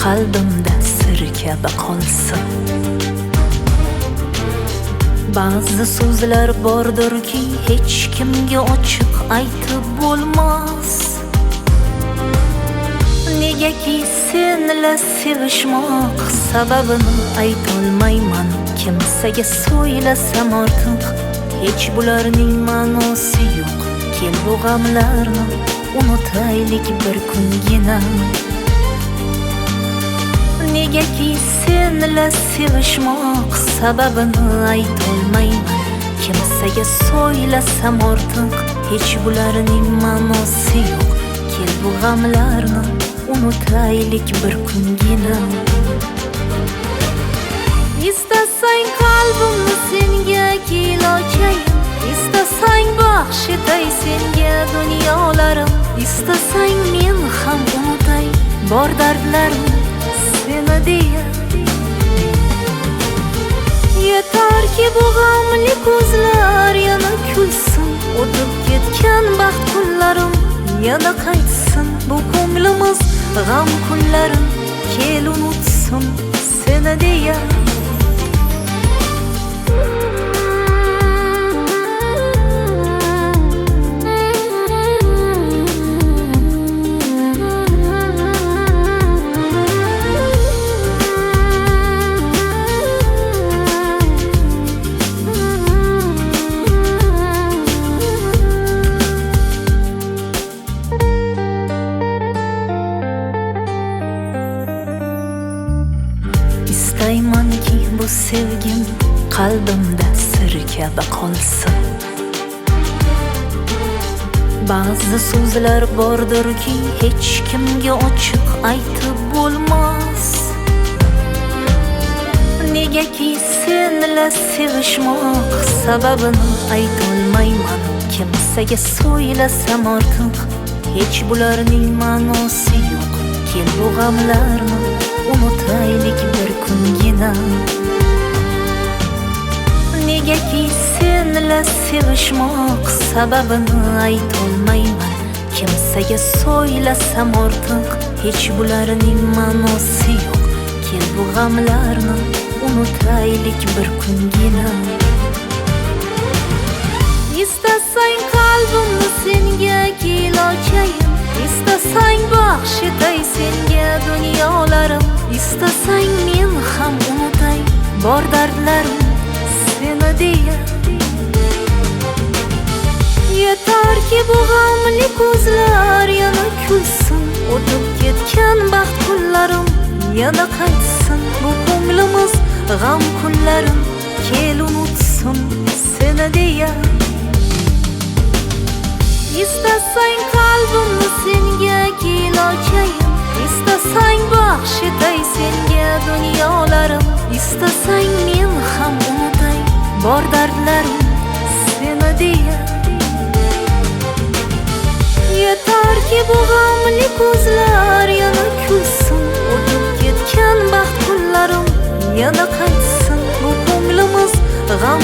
qalbimda sir kabi qolsin. Ba'zi so'zlar bordirki, hech kimga ochiq aytib bo'lmas. Negaki senla sevishmoq sababini aytolmayman. Kimsaga so'ylasam ortiq, hech bularning ma'nosi yo'q. Kel bu g'amlarni unutaylik bir kungina. Negaki senla sevishmoq sababini aytolmayman. Kimsaga so'ylasam ortiq, hech bularning ma'nosi yo'q. Kel bu g'amlarni unutaylik bir kungina. Istasang qalbimni senga kelochayin, istasang baxsh etay senga dunyolarim, istasang men ham unutay bor dardlarim seni deya. Yetarki bu g'amli ko'zlar yana kulsin, o'tib ketgan baxt kunlarim yana qaytsin. Bu ko'nglimiz g'am kunlarim kel unutsin seni deya. Istaymanki bu sevgim qalbimda sir kabi qolsin. Ba'zi so'zlar bordirki, hech kimga ochiq aytib bo'lmas. Negaki senla sevishmoq sababini aytolmayman. Kimsaga so'ylasam ortiq, hech bularning ma'nosi yo'q. Kel bu g'amlarni unutaylik bir kungina. Negaki senla sevishmoq sababini aytolmayman. Kimsaga so'ylasam ortiq, hech bularning ma'nosi yo'q. Kel bu g'amlarni unutaylik bir kungina. Istasang qalbimni senga kelochayin, istasang baxsh etay senga dunyolarim, istasang men ham unutay bor dardlarim seni deya. Yetarki bu g'amli ko'zlar yana kulsin, o'tib ketgan baxt kunlarim yana qaytsin. Bu ko'nglimiz g'am kunlarim kel unutsin seni deya. Istasang qalbimni senga kelochayin, istasang baxsh etay senga dunyolarim, istasang men ham unutay bor dardlarim seni deya. Yetarki bu g'amli ko'zlar yana kulsin, o'tib ketgan baxt kunlarim yana qaytsin. Bu ko'nglimiz g'am